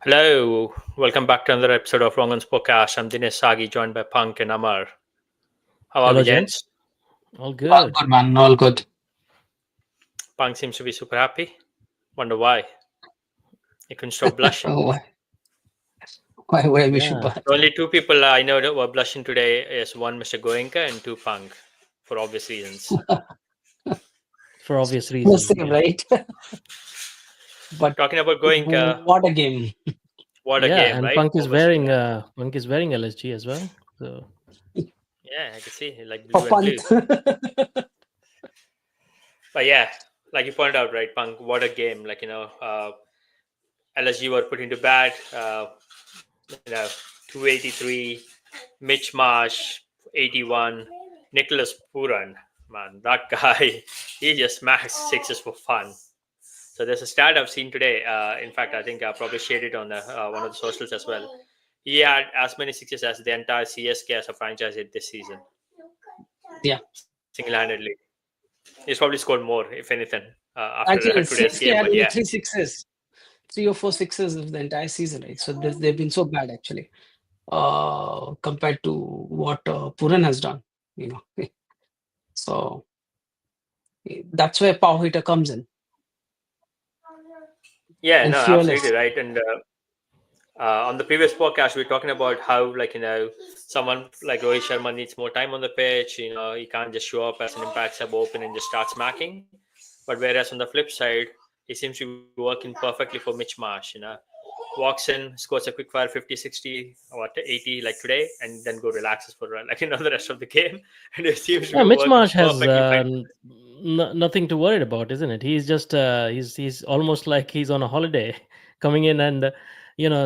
Hello, welcome back to another episode of Rongan's podcast. I'm Dinesh Sagi, joined by Punk and Amar. How are we, Hello, gents. gents? All All good. good, man. All good. Punk seems to be super happy. Wonder why. He couldn't stop blushing. Oh, why we should Yeah, buy? The only two people I know that were blushing today is one Mr. Goenka and two Punk, for obvious reasons. for obvious The reasons. same, Yeah, right? But Talking about Goenka, what a game. what a yeah. game, And right? Obviously, yeah. Punk is wearing LSG as well. So Yeah, I can see like For blue and blue. Pant. But yeah, like you pointed out, right, Punk, what a game. LSG were put into bat. You know, 283, MitchellMarsh, 81, NicolasPooran. Man, that guy, he just smacks sixes for fun. So there's a stat I've seen today. In fact, I think I probably shared it on one of the socials as well. He had as many sixes as the entire CSK as a franchise hit this season, Yeah. single-handedly. He's probably scored more, if anything, after Actually, today's CSK game. had But only yeah, three sixes, 3 or 4 sixes of the entire season, right? So they've been so bad, actually, compared to what Puran has done, you know. So that's where power hitter comes in yeah, and no, fearless. absolutely right. And on the previous podcast, we were talking about how, someone like Rohit Sharma needs more time on the pitch. He can't just show up as an impact sub open and just start smacking. But whereas on the flip side, he seems to be working perfectly for Mitch Marsh. Walks in, scores a quick fire 50, 60, or 80 like today, and then go relaxes for the rest of the game. And it seems to yeah, be Mitch working Marsh has perfectly fine. nothing to worry about, isn't it? He's just he's almost like he's on a holiday, coming in and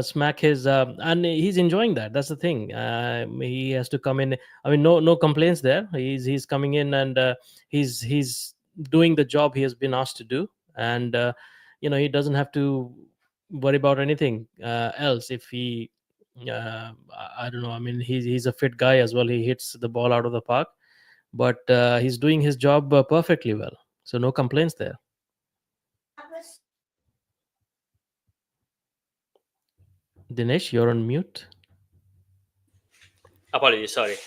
smack his and he's enjoying that. That's the thing. He has to come in. I mean, no complaints there. He's coming in and he's doing the job he has been asked to do, and he doesn't have to worry about anything else if he. I don't know. I mean, he's a fit guy as well. He hits the ball out of the park, but he's doing his job perfectly well. So no complaints there. Dinesh, you're on mute. Apologies, sorry.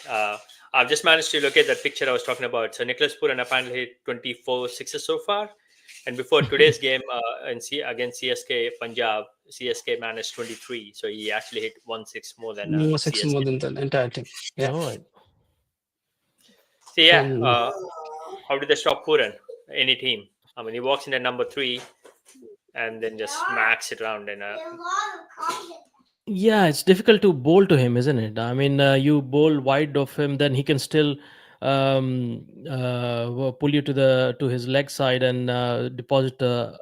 I've just managed to locate that picture I was talking about. So Nicholas Puran apparently hit 24 sixes so far. And before today's game against CSK Punjab, CSK managed 23. So he actually hit 1 6 more than More six more CSK. than the entire team. Yeah. All right. So yeah, And how did they stop Puran? Any team? I mean, he walks in at number 3 and then just smacks it around. And Yeah, it's difficult to bowl to him, isn't it? I mean, you bowl wide of him, then he can still pull you to his leg side and deposit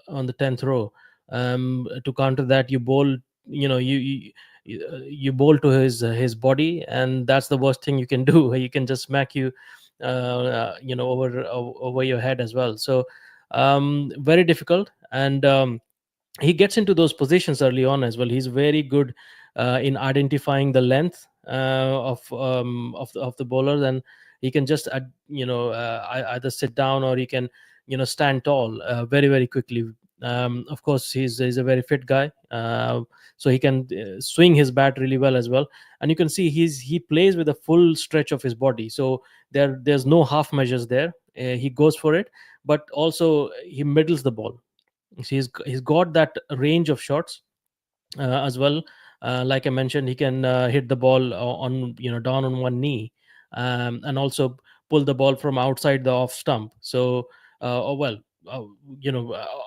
on the 10th row. To counter that, you bowl, you bowl to his body, and that's the worst thing you can do. He can just smack you, over your head as well. So very difficult, and he gets into those positions early on as well. He's very good in identifying the length of the bowlers, and he can just either sit down or he can stand tall very very quickly. Of course, he's a very fit guy, so he can swing his bat really well as well. And you can see he plays with a full stretch of his body, so there's no half measures there. He goes for it, but also he middles the ball. So he's got that range of shots as well. Like I mentioned, he can hit the ball on down on one knee, and also pull the ball from outside the off stump. So, oh, well, uh,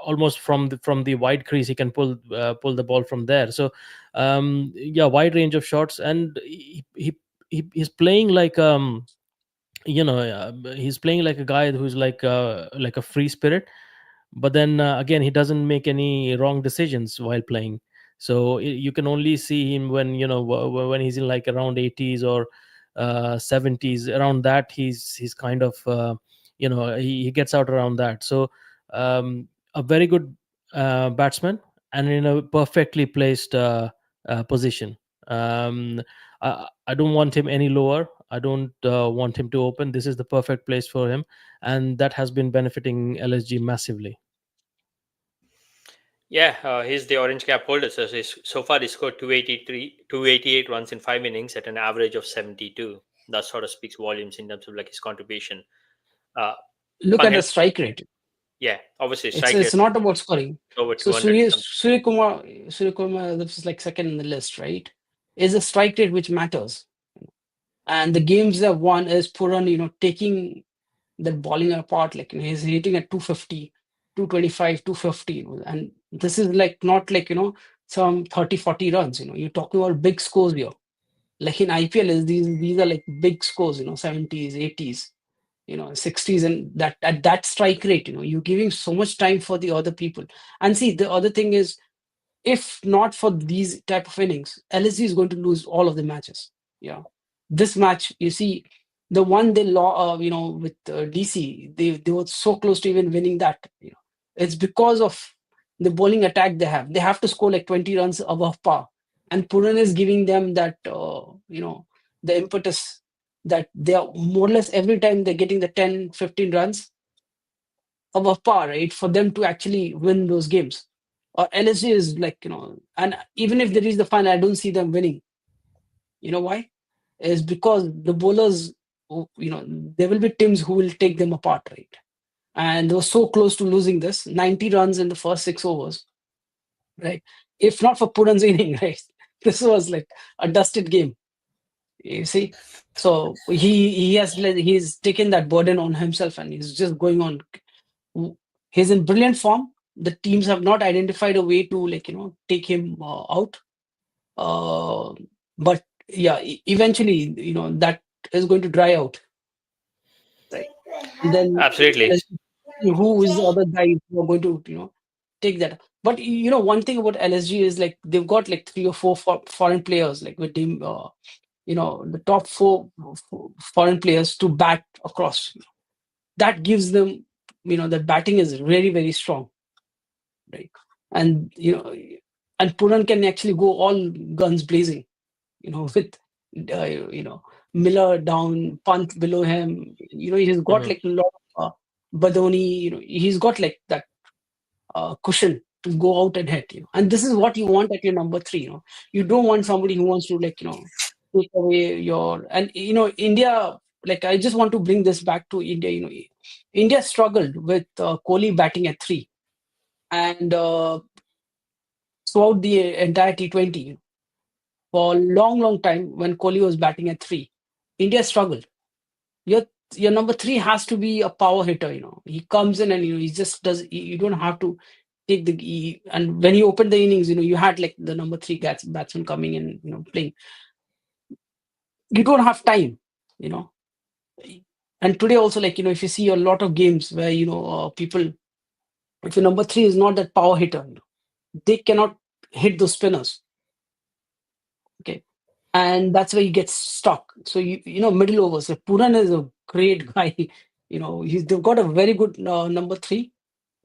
almost from the wide crease, he can pull the ball from there. So, yeah, wide range of shots, and he's playing like he's playing like a guy who's like a free spirit, but then again, he doesn't make any wrong decisions while playing. So you can only see him when when he's in like around 80s or 70s, around that. He's kind of he gets out around that. So a very good batsman, and in a perfectly placed position. I don't want him any lower. I don't want him to open. This is the perfect place for him, and that has been benefiting LSG massively. Yeah, he's the orange cap holder. So far he scored 288 runs in 5 innings at an average of 72. That sort of speaks volumes in terms of like his contribution. Uh, Look at Pankaj, the strike rate. yeah, obviously It's strike rate it's not about scoring. over So 200 something. Surya Kumar, this is like second in the list, right? Is the strike rate which matters. And the games they've won is Puran, taking that bowling apart. Like, he's hitting at 250, 225, 250, and this is like not like, some 30, 40 runs. You're talking about big scores here. Like in IPL, is these are like big scores, 70s, 80s, 60s, and that at that strike rate, you're giving so much time for the other people. And see, the other thing is, if not for these type of innings, LSG is going to lose all of the matches. Yeah, this match, you see, the one they lost, with DC, they were so close to even winning that. It's because of the bowling attack they have. They have to score like 20 runs above par, and Puran is giving them that, the impetus that they are more or less every time they're getting the 10, 15 runs above par, right, for them to actually win those games. Or LSG is like, and even if they reach the final, I don't see them winning. You know why? Is because the bowlers, there will be teams who will take them apart, right? And they were so close to losing this 90 runs in the first 6 overs, right? If not for Puran's inning, right? This was like a dusted game. You see? So he's taken that burden on himself and he's just going on. He's in brilliant form. The teams have not identified a way to, like, take him out. Uh, but yeah, eventually, that is going to dry out, right? And then Absolutely. who is the other guy who are going to, take that? But one thing about LSG is like they've got like 3 or 4 foreign players, like with him, the top four foreign players to bat across. That gives them, that batting is very, very strong, right? And and Puran can actually go all guns blazing, with Miller down, Pant below him. He's got Mhm. like a lot of Badoni. He's got like that cushion to go out and hit. And this is what you want at your number three. You don't want somebody who wants to, like, take away your, and India. Like, I just want to bring this back to India. India struggled with Kohli batting at three, and throughout the entire T20, for a long, long time when Kohli was batting at three, India struggled. Your your number three has to be a power hitter. He comes in and he just does. You don't have to take and when he opened the innings, you had like the number three batsman coming in, playing. You don't have time, you know. And today also, like, if you see a lot of games where people, if your number three is not that power hitter, they cannot hit those spinners. Okay. And that's where he gets stuck. So middle overs. So Puran is a great guy. They've got a very good number three,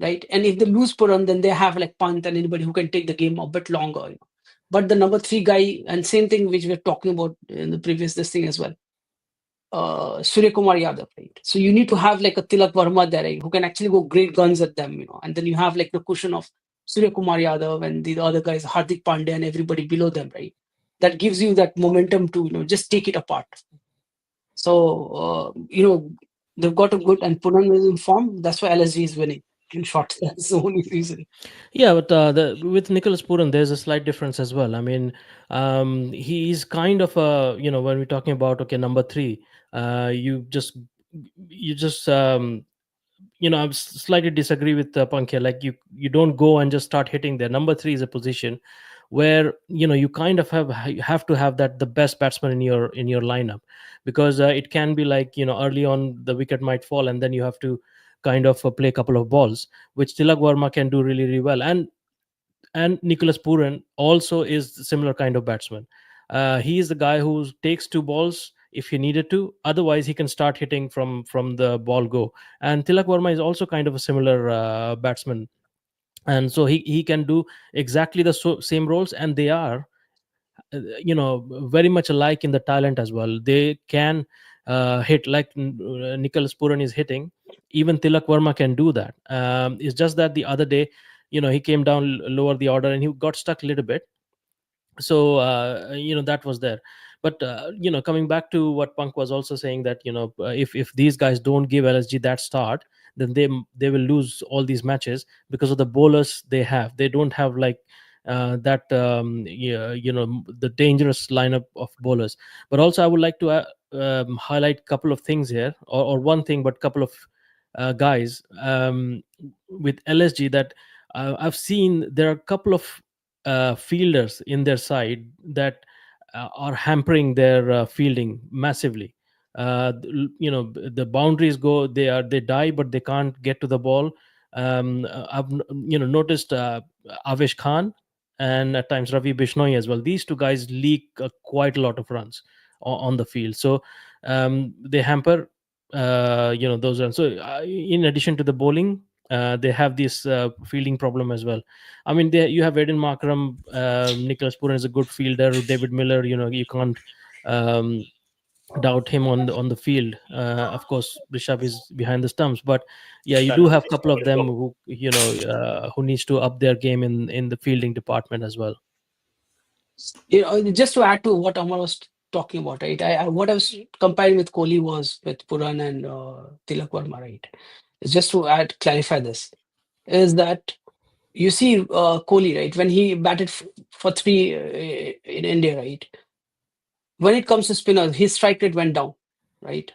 right? And if they lose Puran, then they have like Pant and anybody who can take the game a bit longer. But the number three guy, and same thing which we are talking about in the previous this thing as well. Surya Kumar Yadav, right? So you need to have like a Tilak Verma there, right, who can actually go great guns at them, and then you have like the cushion of Surya Kumar Yadav and the other guys, Hardik Pandya and everybody below them, right? That gives you that momentum to just take it apart. So they've got a good, and Puran is in form. That's why LSG is winning. In short, that's the only reason. Yeah, but with NicolasPooran, there's a slight difference as well. I mean, he's kind of a, when we're talking about, okay, number three, you just I slightly disagree with Pankya. Like, you don't go and just start hitting there. Number three is a position where you kind of have to have that the best batsman in your lineup, because it can be like, early on the wicket might fall and then you have to kind of play a couple of balls, which Tilak Verma can do really, really well. And NicolasPooran also is a similar kind of batsman. He is the guy who takes two balls if he needed to. Otherwise, he can start hitting from the ball go. And Tilak Verma is also kind of a similar batsman, and so he can do exactly the same roles, and they are very much alike in the talent as well. They can hit like Nicholas Puran is hitting. Even Tilak Verma can do that. It's just that the other day he came down lower the order and he got stuck a little bit. So that was there. But coming back to what Punk was also saying, that if these guys don't give LSG that start, then they will lose all these matches because of the bowlers they have. They don't have like that the dangerous lineup of bowlers. But also I would like to highlight a couple of things here, or one thing, but couple of guys with LSG that I've seen. There are a couple of fielders in their side that are hampering their fielding massively. The boundaries go, they die, but they can't get to the ball. I've noticed Avesh Khan and at times Ravi Bishnoi as well. These two guys leak quite a lot of runs on the field, so they hamper those runs. So in addition to the bowling, they have this fielding problem as well. I mean, you have AidenMarkram, NicolasPooran is a good fielder. David Miller, you can't um, doubt him on the field. Of course, Rishabh is behind the stumps, but yeah, you do have a couple of them who who needs to up their game in the fielding department as well. Just to add to what Amar was talking about, right? What I was comparing with Kohli was with Puran and Tilak Verma, right? Just to clarify this, is that you see Kohli, right? When he batted for three in India, right? When it comes to spinners, his strike rate went down, right?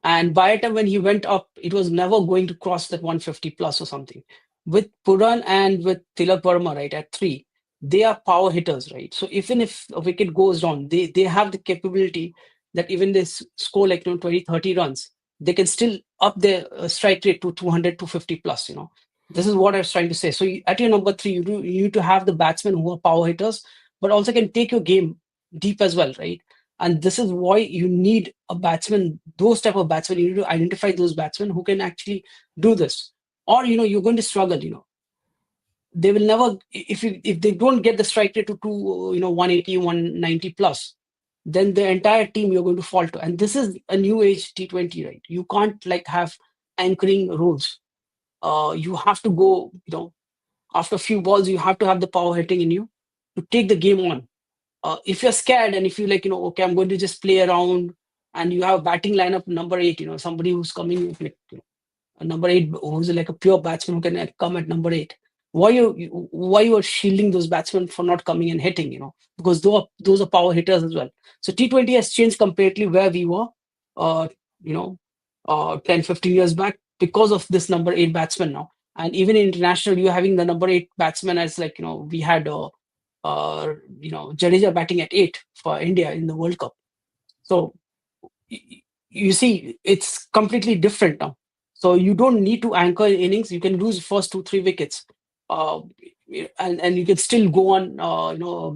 And by the time when he went up, it was never going to cross that 150 plus or something. With Puran and with Tilak Verma, right, at three, they are power hitters, right? So even if a wicket goes down, they have the capability that even they score like 20, 30 runs, they can still up their strike rate to 200, 250 plus, This is what I was trying to say. So at your number three, you need to have the batsmen who are power hitters, but also can take your game deep as well, right? And this is why you need a batsman, those type of batsmen. You need to identify those batsmen who can actually do this, or you're going to struggle. They will never, if they don't get the strike rate to 180, 190 plus, then the entire team you're going to fall to. And this is a new age T20, right? You can't like have anchoring rules. You have to go, after a few balls, you have to have the power hitting in you to take the game on. If you're scared and if you like, okay, I'm going to just play around, and you have a batting lineup number 8, somebody who's coming with like, a number 8 who's like a pure batsman who can come at number 8. Why you are shielding those batsmen for not coming and hitting? Because those are power hitters as well. So T20 has changed completely where we were, uh, you know, 10, 15 years back because of this number 8 batsman now. And even in international, you're having the number 8 batsman as like, we had Jadeja batting at 8 for India in the World Cup. So you see, it's completely different now. So you don't need to anchor innings. You can lose first 2-3 wickets, and you can still go on,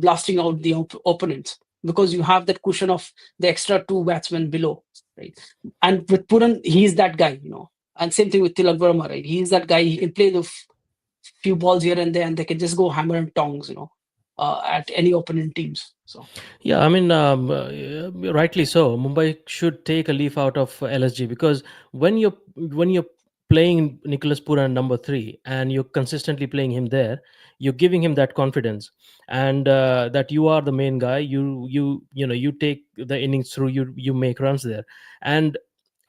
blasting out the opponents because you have that cushion of the extra 2 batsmen below, right? And with Puran, he's that guy, And same thing with Tilak Verma, right? He's that guy. He can play the few balls here and there, and they can just go hammer and tongs, at any opponent teams. So yeah, I mean, rightly so. Mumbai should take a leaf out of LSG, because when you're playing Nicholas Pooran number 3 and you're consistently playing him there, you're giving him that confidence, and that you are the main guy. You take the innings through. You make runs there, and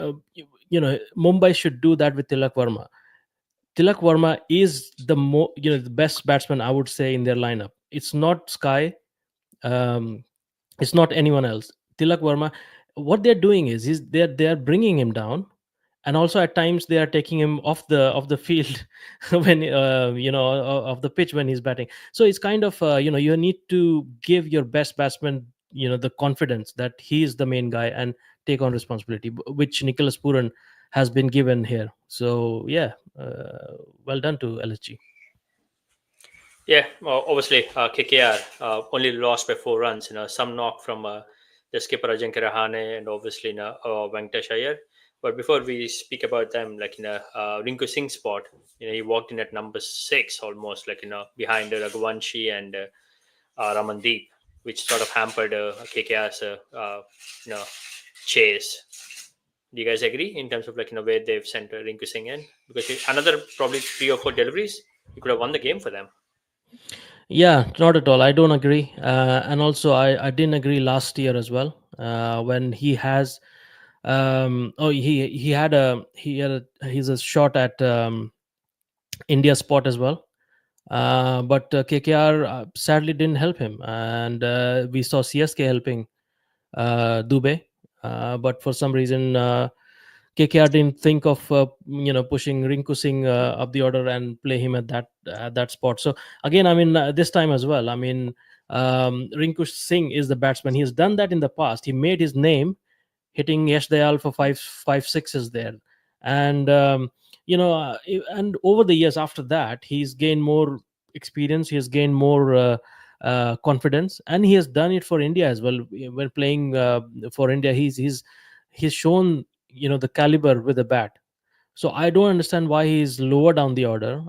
Mumbai should do that with Tilak Verma. Tilak Verma is the best batsman, I would say, in their lineup. It's not Sky. Um, it's not anyone else. Tilak Verma, what they're doing is they're bringing him down, and also at times they are taking him off the field when of the pitch when he's batting. So it's kind of you need to give your best batsman the confidence that he is the main guy and take on responsibility, which Nicholas Pooran has been given here. So yeah, well done to LSG. Yeah, well, obviously KKR only lost by 4 runs. Some knock from the skipper AjinkyaRahane and obviously Venkatesh Iyer. But before we speak about them, like Rinku Singh's spot, he walked in at number 6 almost, like behind Raghuvanshi and Ramandeep, which sort of hampered KKR's chase. Do you guys agree in terms of where they've sent Rinku Singh in? Because another probably 3 or 4 deliveries. He could have won the game for them. Yeah, not at all. I don't agree. And also, I didn't agree last year as well. When he has, he's a shot at India spot as well. But KKR sadly didn't help him, and we saw CSK helping Dubey. But for some reason, KKR didn't think of pushing Rinku Singh up the order and play him at that spot. So again, I mean, this time as well, I mean, Rinku Singh is the batsman. He has done that in the past. He made his name hitting Yash Dayal for five sixes there, and and over the years after that, he's gained more experience. He has gained more confidence, and he has done it for India as well. When playing for India, he's shown the caliber with the bat. So I don't understand why he's lower down the order.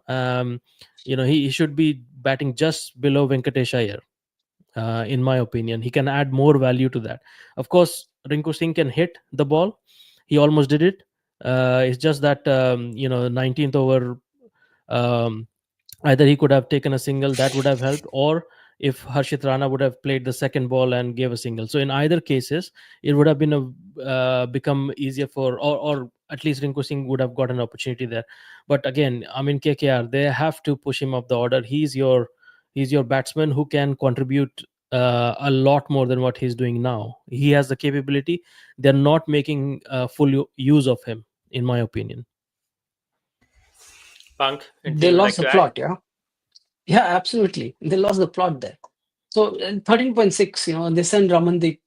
He should be batting just below Venkatesh Iyer. In my opinion, he can add more value to that. Of course, Rinku Singh can hit the ball. He almost did it. It's just that 19th over, um, either he could have taken a single that would have helped, or if Harshit Rana would have played the second ball and gave a single. So in either cases, it would have been become easier or at least Rinku Singh would have got an opportunity there. But again, I mean, KKR, they have to push him up the order. He's your batsman who can contribute a lot more than what he's doing now. He has the capability. They're not making full use of him, in my opinion. Punk, anything They you'd lost like the to add? plot, yeah. Yeah, absolutely. They lost the plot there. So 13.6, they send Ramandeep.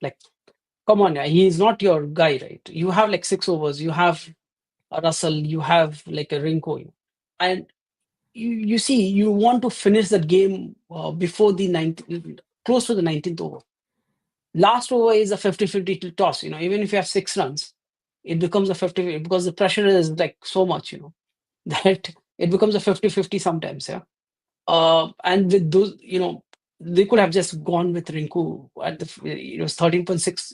Like, come on, yeah, he's not your guy, right? You have like 6 overs. You have a Russell. You have like a Rinko, and you see, you want to finish that game before the 19th, close to the 19th over. Last over is a 50-50 toss. Even if you have 6 runs, it becomes a 50 because the pressure is like so much. That it becomes a 50-50 sometimes. Yeah. And with those, they could have just gone with Rinku at it was 13.6.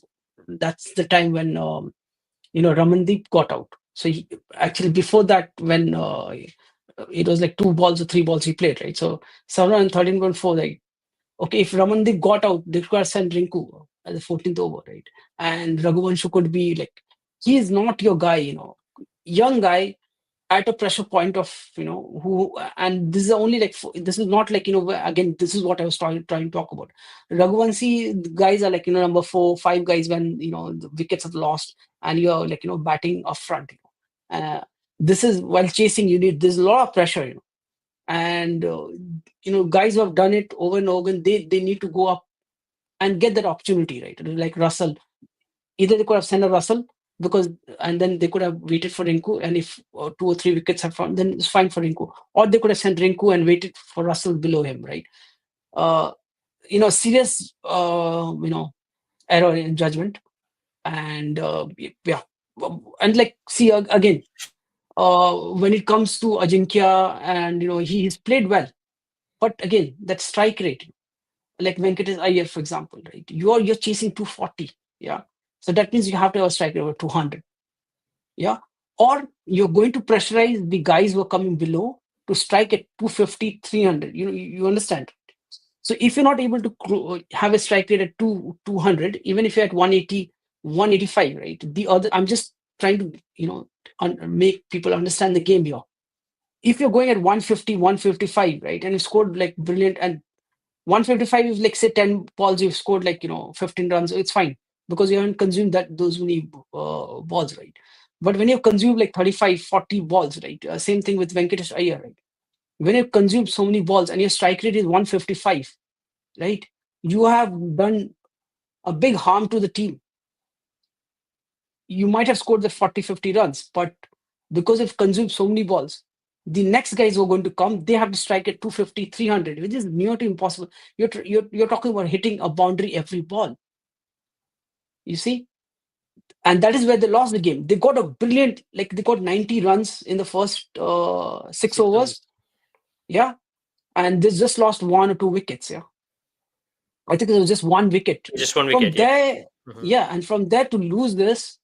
That's the time when Ramandeep got out. So actually before that, when it was like 2 balls or 3 balls he played, right? So somewhere in 13.4, like, okay, if Ramandeep got out, they could have sent Rinku at the 14th over, right? And Raghuvanshu could be like, he is not your guy, young guy at a pressure point of who, and this is only like, this is not like again, this is what I was trying to talk about. Raghuvanshi guys are like number 4, 5 guys when the wickets are lost and you're like batting up front. This is while chasing, there's a lot of pressure, and guys who have done it over and over again, they need to go up and get that opportunity, right? Like Russell, either they could have sent a Russell and then they could have waited for Rinku, and if 2 or 3 wickets have found, then it's fine for Rinku. Or they could have sent Rinku and waited for Russell below him, right? Serious, error in judgment, and yeah, and like see again, when it comes to Ajinkya, and he's played well, but again that strike rate, like Venkatesh Iyer, for example, right? You're chasing 240, yeah. So that means you have to have a strike rate over 200, yeah. Or you're going to pressurize the guys who are coming below to strike at 250, 300. You understand? So if you're not able to have a strike rate at 200, even if you're at 180, 185, right? I'm just trying to make people understand the game here. If you're going at 150, 155, right, and you scored like brilliant, and 155 is like say 10 balls, you've scored like 15 runs, it's fine because you haven't consumed those many balls, right? But when you consume like 35, 40 balls, right? Same thing with Venkatesh Iyer, right? When you consume so many balls and your strike rate is 155, right? You have done a big harm to the team. You might have scored the 40, 50 runs, but because you've consumed so many balls, the next guys who are going to come, they have to strike at 250, 300, which is near to impossible. You're talking about hitting a boundary every ball. You see? And that is where they lost the game. They got a brilliant, like they got 90 runs in the first 6 overs. Yeah. And they just lost 1 or 2 wickets. Yeah. I think it was just 1 wicket. Just 1 From wicket. there, Yeah. And from there to lose this,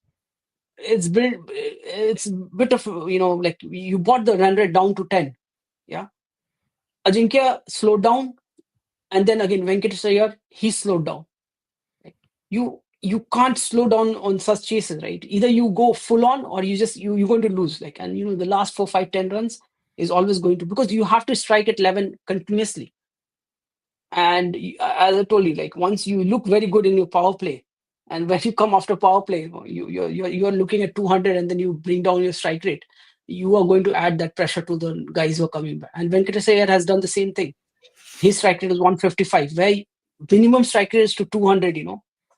it's a bit of, like you bought the run rate down to 10. Yeah. Ajinkya slowed down, and then again Venkatesh Iyer, he slowed down. Right? You can't slow down on such chases, right? Either you go full on or you're going to lose. Like, and the last 4, 5, 10 runs is always going to, because you have to strike at 11 continuously. And as I told you, like, once you look very good in your power play, and when you come after power play, you're looking at 200, and then you bring down your strike rate. You are going to add that pressure to the guys who are coming back. And Venkatesh Iyer has done the same thing. His strike rate is 155, where minimum strike rate is to 200.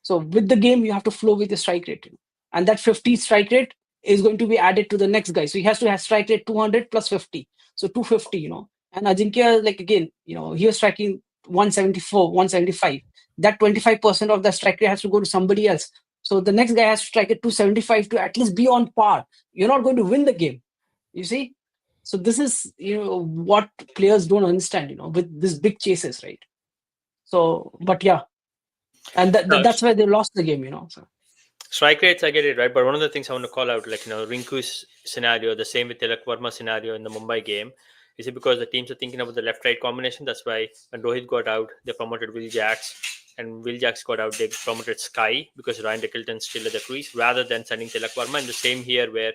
So with the game, you have to flow with the strike rate, and that 50 strike rate is going to be added to the next guy. So he has to have strike rate 200 plus 50, so 250. And Ajinkya, like, again, he was striking 174, 175. That 25% of the strike rate has to go to somebody else. So the next guy has to strike at 275 to at least be on par. You're not going to win the game. You see? So this is what players don't understand, with these big chases, right? So, but yeah, and No, that's why they lost the game, So strike rates, I get it, right? But one of the things I want to call out, like, Rinku's scenario, the same with Tilak Verma scenario in the Mumbai game. Is it because the teams are thinking about the left-right combination? That's why when Rohit got out, they promoted Will Jacks, and Will Jacks got out, they promoted Sky because Ryan Rickleton's still at the crease, rather than sending Tilak Verma. And the same here, where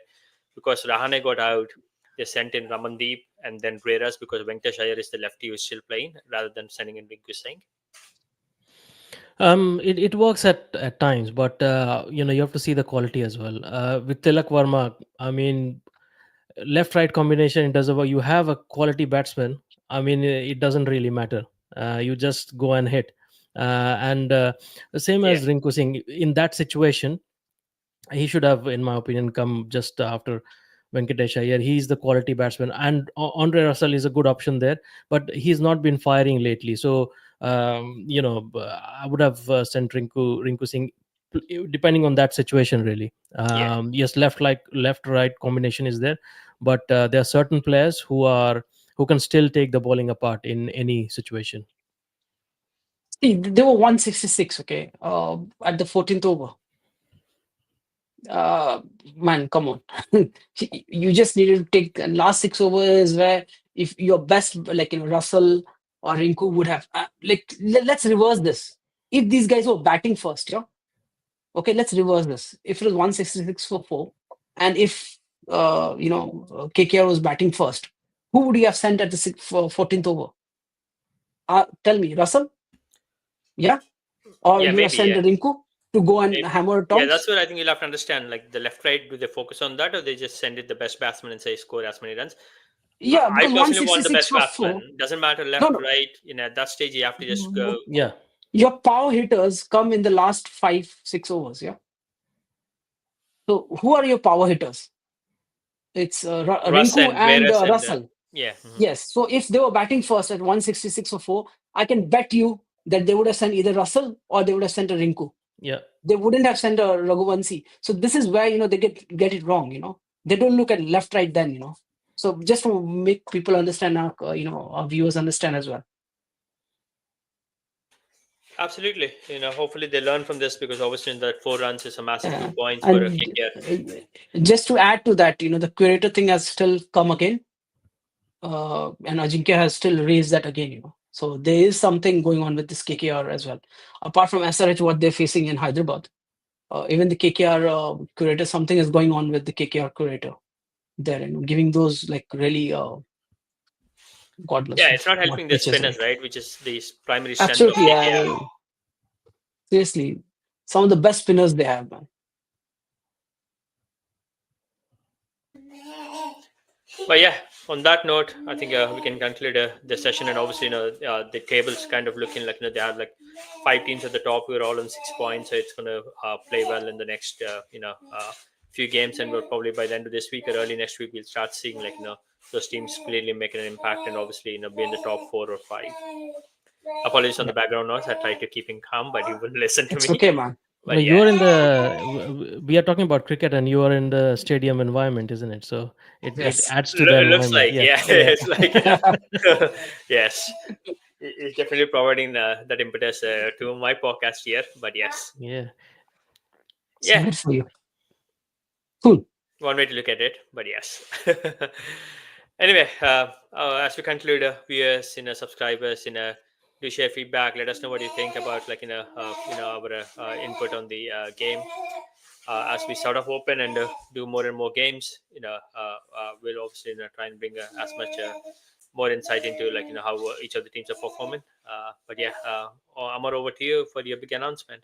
because Rahane got out, they sent in Ramandeep and then Breras because Venkatesh Iyer is the lefty who's still playing, rather than sending in Rinku Singh. It works at times, but you have to see the quality as well. With Tilak Verma, I mean, left right combination, it doesn't work. You have a quality batsman, I mean, it doesn't really matter. You just go and hit. And the same Yeah. as Rinku Singh, in that situation, he should have, in my opinion, come just after Venkatesh Iyer. He's the quality batsman, and Andre Russell is a good option there, but he's not been firing lately. So I would have sent Rinku Singh, depending on that situation, really. Yeah. Yes, left right combination is there, but there are certain players who can still take the bowling apart in any situation. see, they were 166, okay, at the 14th over. Man, come on. You just needed to take the last 6 overs, where if your best, like, Russell or Rinku would have, let's reverse this. If these guys were batting first, okay, let's reverse this. If it was 166 for 4, and if KKR was batting first, who would you have sent at the 14th over? Tell me, Russell? Yeah? Or Yeah, you would have maybe. sent Yeah. Rinku to go and Maybe. hammer Yeah, toms? that's what I think you'll have to understand. Like the left right, do they focus on that, or they just send it the best batsman and say score as many runs? Yeah, I because personally want the 166 best for 4. batsman. Doesn't matter No, left, no. right. At that stage, you have to just go. Yeah. Your power hitters come in the last 5, 6 overs, yeah? So who are your power hitters? It's Russ Rinku and and Breras and Russell. yeah. Yes. So if they were batting first at 166 or 4, I can bet you that they would have sent either Russell or they would have sent a Rinku. Yeah. They wouldn't have sent a Raghuvanshi. So this is where they get it wrong. They don't look at left, right then. So just to make people understand, our viewers understand as well. Absolutely. Hopefully they learn from this, because obviously in that 4 runs is a massive 2 points for a And KKR. just to add to that, the curator thing has still come again. And Ajinkya has still raised that again. So there is something going on with this KKR as well. Apart from SRH, what they're facing in Hyderabad, even the KKR curator, something is going on with the KKR curator there, giving those like really godless Yeah, it's not helping the pitches, spinners, right? right? Which is the primary strength of Absolutely, KKR. seriously, some of the best spinners they have, man. But yeah, on that note, I think we can conclude the session. And obviously, the table's kind of looking like they have like 5 teams at the top who are all on 6 points. So it's going to play well in the next few games, and we'll probably by the end of this week or early next week we'll start seeing those teams clearly making an impact, and obviously be in the top 4 or 5. Apologies on the background noise. I tried to keep him calm, but he wouldn't listen to It's me. okay, man. But You yeah. are in the. We are talking about cricket, and you are in the stadium environment, isn't it? So it Yes. adds to the It looks environment. like, yeah, Yeah. it's like, yes, it's definitely providing that impetus to my podcast here. But yes, Yeah. It's yeah, good for you. Cool. one way to look at it. But yes, Anyway, as we conclude, viewers, subscribers, do share feedback. Let us know what you think about our input on the game. As we sort of open and do more and more games, we'll obviously try and bring as much more insight into how each of the teams are performing. But yeah, Amar, over to you for your big announcement.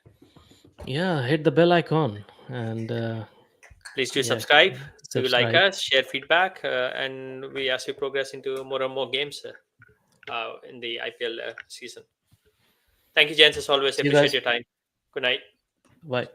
Yeah, hit the bell icon and Please do yeah, subscribe. Do you like subscribe. us? Share feedback, and we as we progress into more and more games in the IPL season. Thank you, gents. As always, See you appreciate guys. your time. Good night. Bye.